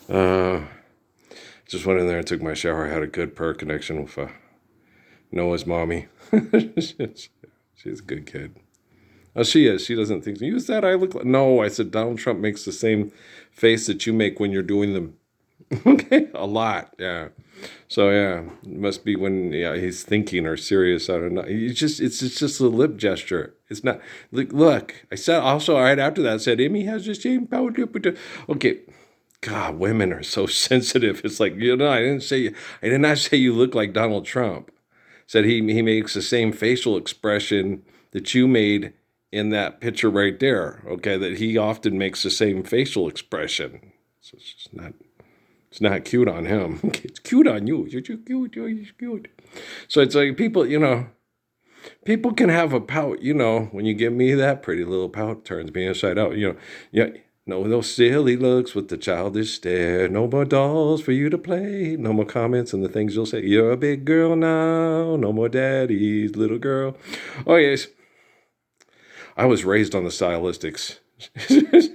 Uh, just went in there and took my shower. I had a good prayer connection with Noah's mommy. She's a good kid. Oh, she is. She doesn't think you said I look like. No, I said Donald Trump makes the same face that you make when you're doing them. Okay, a lot. Yeah. So yeah, it must be when he's thinking or serious. I don't know. It's just a lip gesture. It's not. Look. I said also right after that. I said Amy has the same power. Okay. God, women are so sensitive. It's like I did not say you look like Donald Trump. Said he makes the same facial expression that you made in that picture right there. Okay, that he often makes the same facial expression. So it's not cute on him. It's cute on you. You're too cute. You're cute. So it's like people can have a pout. When you give me that pretty little pout, turns me inside out. Yeah. No silly looks with the childish stare. No more dolls for you to play. No more comments and the things you'll say. You're a big girl now. No more daddy's little girl. Oh yes, I was raised on the stylistics.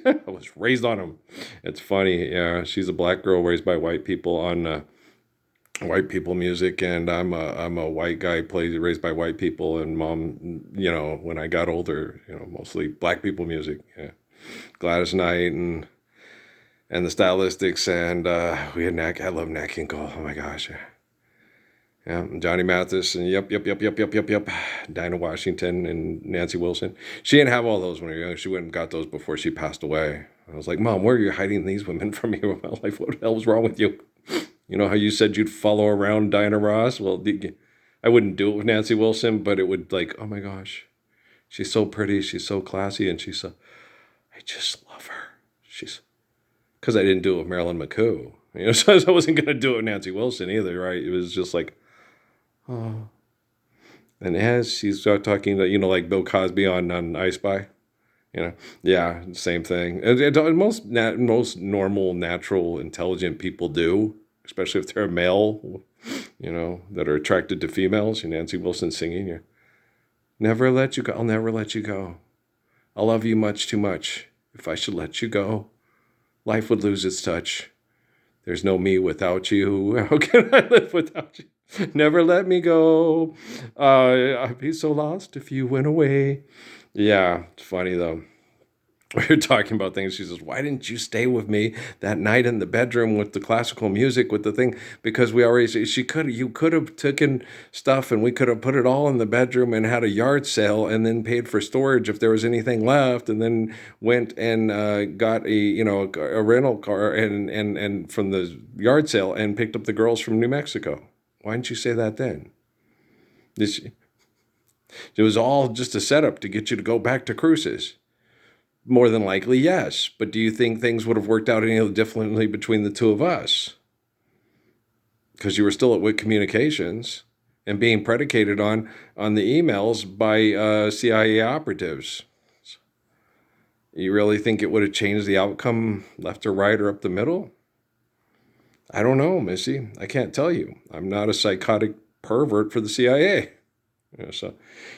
I was raised on them. It's funny. Yeah, she's a black girl raised by white people on white people music, and I'm a white guy raised by white people, and mom, when I got older, mostly black people music. Yeah. Gladys Knight and the Stylistics, and we had I love Nat King Cole. Oh my gosh, yeah. Yeah, Johnny Mathis, and yep. Dinah Washington and Nancy Wilson. She didn't have all those when we were young. She went and got those before she passed away. I was like, Mom, where are you hiding these women from me in my life? What the hell was wrong with you? You know how you said you'd follow around Diana Ross? Well, I wouldn't do it with Nancy Wilson, but it would like, oh my gosh, she's so pretty, she's so classy, and I just love her. She's because I didn't do it with Marilyn McCoo. So I wasn't gonna do it with Nancy Wilson either, right? It was just like, oh. And as she's talking to, like Bill Cosby on I Spy, yeah, same thing. And most normal, natural, intelligent people do, especially if they're a male, that are attracted to females. Nancy Wilson singing, never let you go. I'll never let you go. I love you much too much. If I should let you go, life would lose its touch. There's no me without you. How can I live without you? Never let me go. I'd be so lost if you went away. Yeah, it's funny though. We were talking about things. She says, "Why didn't you stay with me that night in the bedroom with the classical music with the thing?" Because you could have taken stuff and we could have put it all in the bedroom and had a yard sale and then paid for storage if there was anything left, and then went and got a rental car and from the yard sale and picked up the girls from New Mexico. Why didn't you say that then? This It was all just a setup to get you to go back to cruises. More than likely, yes. But do you think things would have worked out any differently between the two of us? Because you were still at Wick Communications and being predicated on the emails by CIA operatives. You really think it would have changed the outcome left or right or up the middle? I don't know, Missy. I can't tell you. I'm not a psychotic pervert for the CIA. So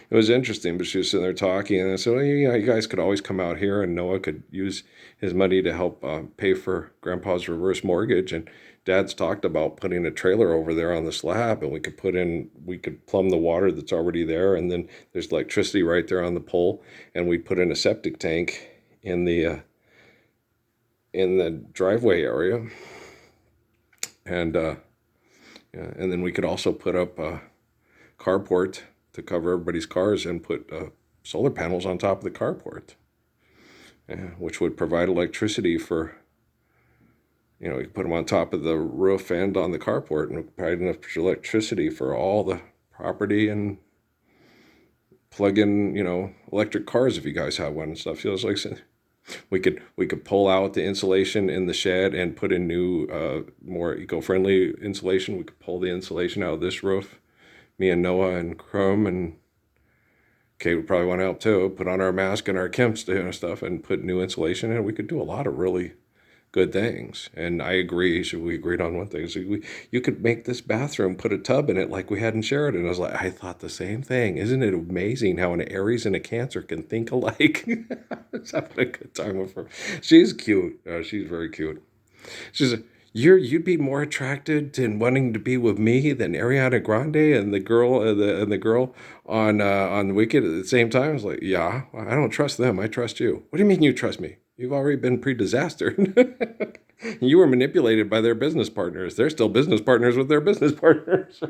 it was interesting, but she was sitting there talking, and I said, well, you guys could always come out here, and Noah could use his money to help pay for Grandpa's reverse mortgage, and Dad's talked about putting a trailer over there on the slab, and we could plumb the water that's already there, and then there's electricity right there on the pole, and we put in a septic tank in the driveway area, and yeah, and then we could also put up a carport to cover everybody's cars and put solar panels on top of the carport, which would provide electricity for, you could put them on top of the roof and on the carport and provide enough electricity for all the property and plug in, electric cars if you guys have one and stuff. Feels like we could pull out the insulation in the shed and put in new, more eco-friendly insulation. We could pull the insulation out of this roof. Me and Noah and Chrome and Kate would probably want to help too. Put on our mask and our Kemp's stuff and put new insulation in. We could do a lot of really good things. And I agree. We agreed on one thing. So you could make this bathroom, put a tub in it like we had in Sheridan. I was like, I thought the same thing. Isn't it amazing how an Aries and a Cancer can think alike? I was having a good time with her. She's cute. She's very cute. She said, You'd be more attracted to wanting to be with me than Ariana Grande and the girl on Wicked at the same time. It's like, yeah, I don't trust them. I trust you. What do you mean you trust me? You've already been pre-disastered. You were manipulated by their business partners. They're still business partners with their business partners.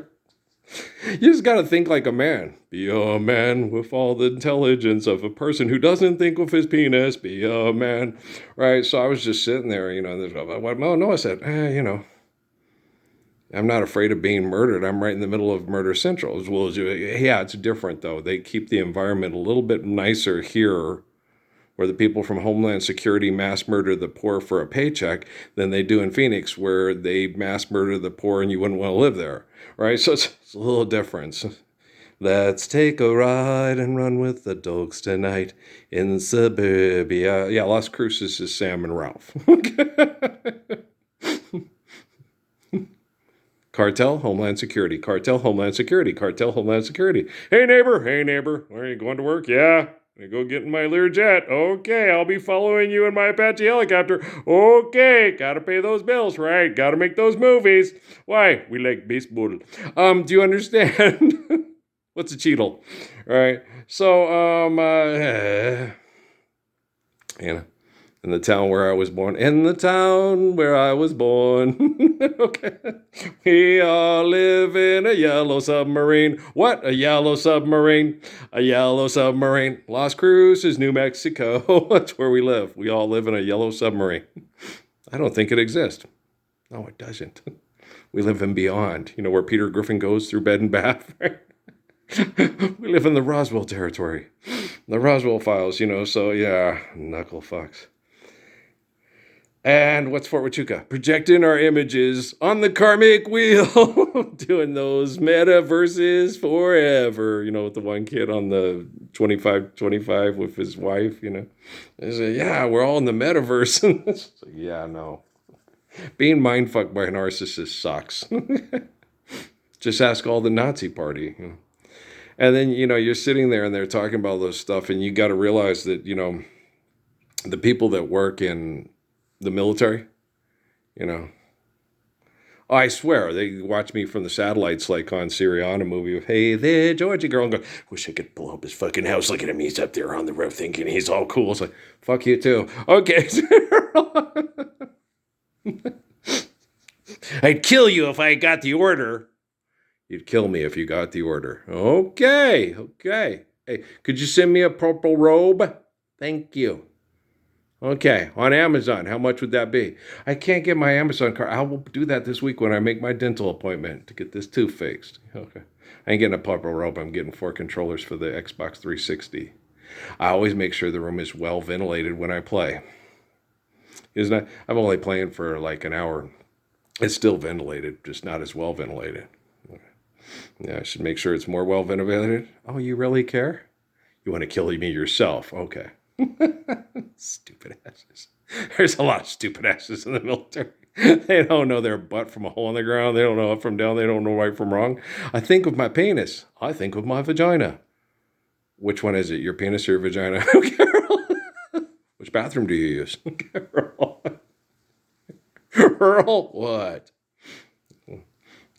You just got to think like a man. Be a man with all the intelligence of a person who doesn't think with his penis. Be a man. Right? So I was just sitting there, and there's, well, no, I said, I'm not afraid of being murdered. I'm right in the middle of Murder Central as well as you. Yeah, it's different, though. They keep the environment a little bit nicer here where the people from Homeland Security mass murder the poor for a paycheck than they do in Phoenix, where they mass murder the poor and you wouldn't want to live there, right? So it's a little difference. Let's take a ride and run with the dogs tonight in suburbia. Yeah, Las Cruces is Sam and Ralph. Cartel, Homeland Security. Cartel, Homeland Security. Cartel, Homeland Security. Hey, neighbor. Hey, neighbor. Are you going to work? Yeah. I go get in my Learjet. Okay, I'll be following you in my Apache helicopter. Okay, gotta pay those bills, right? Gotta make those movies. Why? We like baseball. Do you understand? What's a Cheetle? All right. So, in the town where I was born. In the town where I was born. Okay. We all live in a yellow submarine. What? A yellow submarine? A yellow submarine. Las Cruces, New Mexico. That's where we live. We all live in a yellow submarine. I don't think it exists. No, it doesn't. We live in beyond. Where Peter Griffin goes through Bed and Bath. We live in the Roswell territory. The Roswell Files, so yeah, knuckle fucks. And what's Fort Huachuca? Projecting our images on the karmic wheel, doing those metaverses forever. With the one kid on the 25 with his wife, They say, yeah, we're all in the metaverse. So, yeah, no. Being mindfucked by a narcissist sucks. Just ask all the Nazi party. And then, you're sitting there and they're talking about all this stuff, and you got to realize that, the people that work in the military, I swear, they watch me from the satellites like on Syriana movie of, hey there, Georgie girl, and go, wish I could blow up his fucking house. Look at him, he's up there on the roof thinking he's all cool. It's like, fuck you too. Okay. I'd kill you if I got the order. You'd kill me if you got the order. Okay. Hey, could you send me a purple robe? Thank you. Okay, on Amazon, how much would that be? I can't get my Amazon card. I will do that this week when I make my dental appointment to get this tooth fixed. Okay. I ain't getting a purple robe. I'm getting 4 controllers for the Xbox 360. I always make sure the room is well ventilated when I play. I'm only playing for like an hour. It's still ventilated, just not as well ventilated. Okay. Yeah, I should make sure it's more well ventilated. Oh, you really care? You want to kill me yourself? Okay. Stupid asses. There's a lot of stupid asses in the military. They don't know their butt from a hole in the ground. They don't know up from down. They don't know right from wrong. I think of my penis. I think of my vagina. Which one is it? Your penis or your vagina? Carol. Which bathroom do you use? Carol. Earl, what?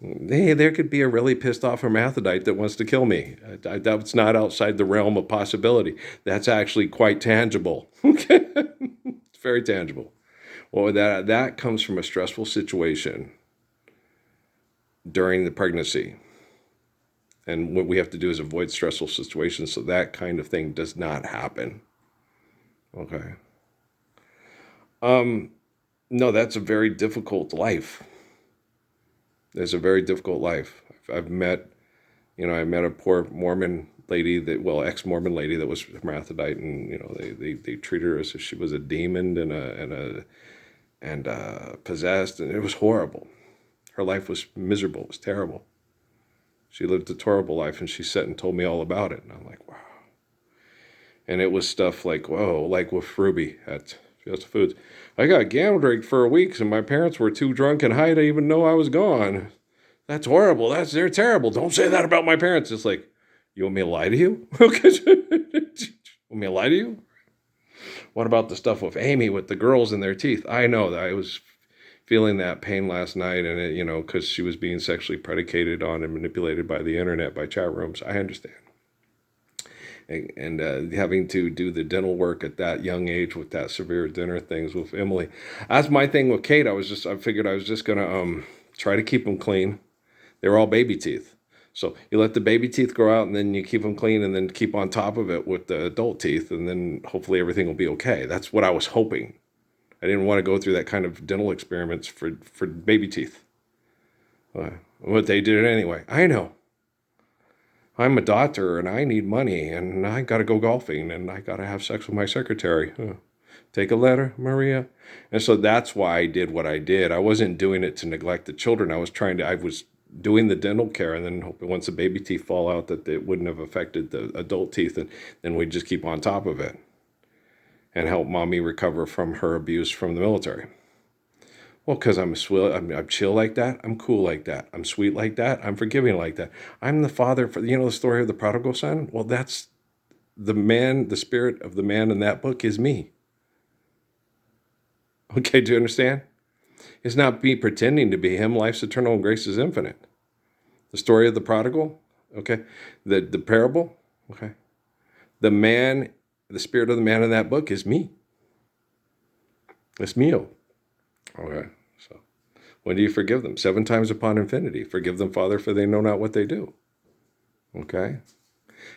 Hey, there could be a really pissed off hermaphrodite that wants to kill me. That's not outside the realm of possibility. That's actually quite tangible. Okay, it's very tangible. Well, that comes from a stressful situation during the pregnancy. And what we have to do is avoid stressful situations so that kind of thing does not happen. Okay. No, that's a very difficult life. It's a very difficult life. I've met, I met a poor Mormon lady ex-Mormon lady that was hermaphrodite, and they treated her as if she was a demon and possessed, and it was horrible. Her life was miserable. It was terrible. She lived a terrible life, and she sat and told me all about it, and I'm like, wow. And it was stuff like, whoa, like with Ruby at Fiesta Foods. I got gambled raped for a week, and my parents were too drunk and high to even know I was gone. That's horrible. They're terrible. Don't say that about my parents. It's like, you want me to lie to you? Want me to lie to you? What about the stuff with Amy with the girls in their teeth? I know that feeling that pain last night, and it, because she was being sexually predicated on and manipulated by the internet, by chat rooms. I understand. And having to do the dental work at that young age with that severe dinner things with Emily. That's my thing with Kate. I figured I was just gonna try to keep them clean. They were all baby teeth. So you let the baby teeth grow out and then you keep them clean and then keep on top of it with the adult teeth, and then hopefully everything will be okay. That's what I was hoping. I didn't want to go through that kind of dental experiments for baby teeth. But they did it anyway. I know. I'm a doctor and I need money and I got to go golfing and I got to have sex with my secretary. Take a letter, Maria. And so that's why I did what I did. I wasn't doing it to neglect the children. I was doing the dental care, and then hoping once the baby teeth fall out that it wouldn't have affected the adult teeth, and then we'd just keep on top of it and help mommy recover from her abuse from the military. Well, because I'm chill like that. I'm cool like that. I'm sweet like that. I'm forgiving like that. I'm the father for, the story of the prodigal son? Well, that's the spirit of the man in that book is me. Okay, do you understand? It's not me pretending to be him. Life's eternal and grace is infinite. The story of the prodigal, okay? The parable, okay? The spirit of the man in that book is me. It's me. Okay, so when do you forgive them? 7 times upon infinity. Forgive them, Father, for they know not what they do. Okay?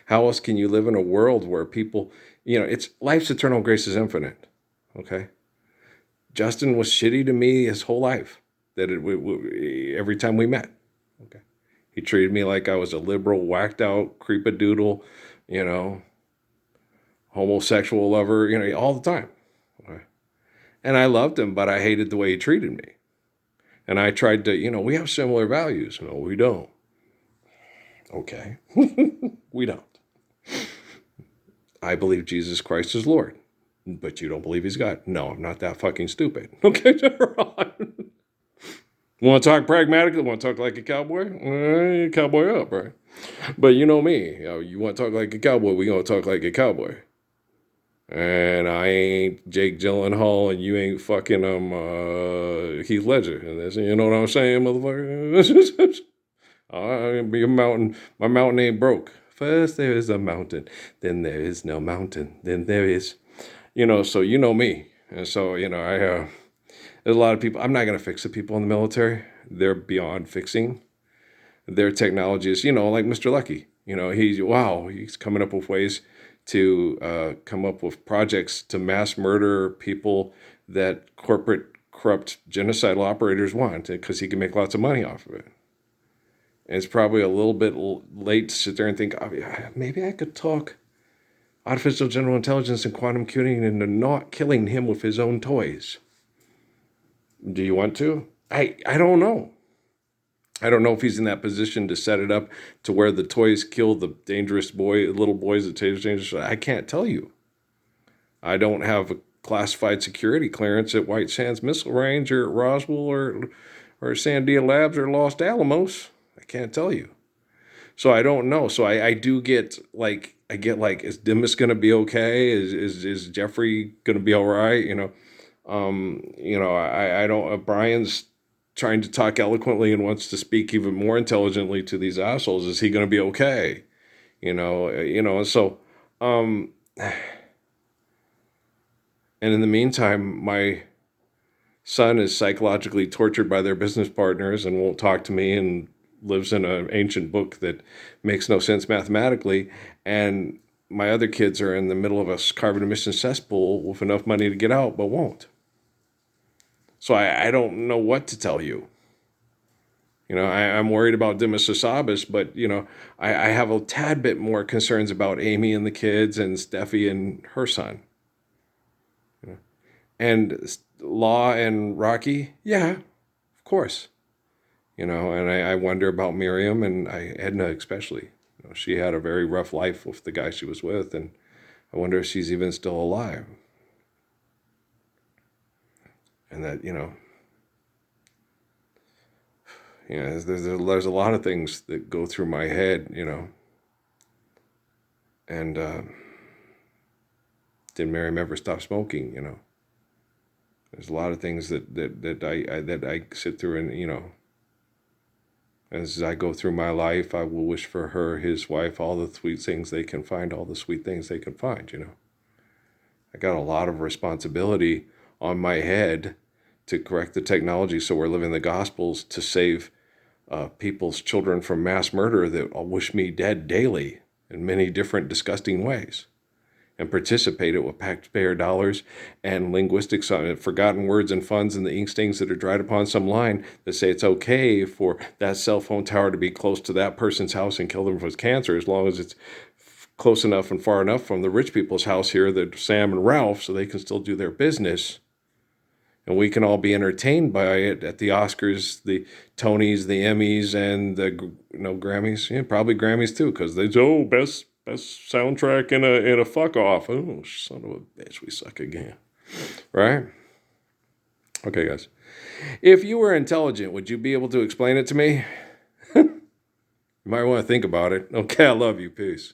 How else can you live in a world where people, it's life's eternal grace is infinite. Okay? Justin was shitty to me his whole life. Every time we met. Okay? He treated me like I was a liberal, whacked out, creepadoodle, homosexual lover, all the time. Okay? And I loved him, but I hated the way he treated me. And I tried to, we have similar values. No, we don't. Okay. We don't. I believe Jesus Christ is Lord, but you don't believe he's God. No, I'm not that fucking stupid. Okay, Ron. Want to talk pragmatically? Want to talk like a cowboy? Cowboy up, right? But you know me. You want to talk like a cowboy, we're going to talk like a cowboy. And I ain't Jake Gyllenhaal, and you ain't fucking Heath Ledger. And that's, you know what I'm saying, motherfucker? My mountain ain't broke. First there is a mountain, then there is no mountain, then there is, so you know me. And so, there's a lot of people, I'm not going to fix the people in the military. They're beyond fixing. Their technology is, like Mr. Lucky. He's coming up with ways to come up with projects to mass murder people that corporate corrupt genocidal operators want, because he can make lots of money off of it. And it's probably a little bit late to sit there and think, oh, yeah, maybe I could talk artificial general intelligence and quantum computing into not killing him with his own toys. Do you want to? I don't know. I don't know if he's in that position to set it up to where the toys kill the little boys that taste dangerous. I can't tell you. I don't have a classified security clearance at White Sands Missile Range or at Roswell or Sandia Labs or Los Alamos. I can't tell you. So I don't know. So I do get is Dimas going to be okay? Is Jeffrey going to be all right? I don't, Brian's trying to talk eloquently and wants to speak even more intelligently to these assholes. Is he going to be okay? So, and in the meantime, my son is psychologically tortured by their business partners and won't talk to me and lives in an ancient book that makes no sense mathematically. And my other kids are in the middle of a carbon emission cesspool with enough money to get out, but won't. So I don't know what to tell you. I'm worried about Dimas Hassabis, but, I have a tad bit more concerns about Amy and the kids and Steffi and her son. And Law and Rocky, yeah, of course. And I wonder about Miriam and Edna especially. She had a very rough life with the guy she was with, and I wonder if she's even still alive. And that, there's a lot of things that go through my head, And did Miriam ever stop smoking, There's a lot of things that I sit through, and as I go through my life, I will wish for her, his wife, all the sweet things they can find, all the sweet things they can find. I got a lot of responsibility on my head to correct the technology so we're living the Gospels to save people's children from mass murder that all wish me dead daily in many different disgusting ways, and participate it with taxpayer dollars and linguistics on forgotten words and funds and the ink stains that are dried upon some line that say it's okay for that cell phone tower to be close to that person's house and kill them with cancer as long as it's close enough and far enough from the rich people's house here, that Sam and Ralph, so they can still do their business. And we can all be entertained by it at the Oscars, the Tonys, the Emmys, and the Grammys. Yeah, probably Grammys too, because they best soundtrack in a fuck off. Oh, son of a bitch, we suck again, right? Okay, guys. If you were intelligent, would you be able to explain it to me? You might want to think about it. Okay, I love you. Peace.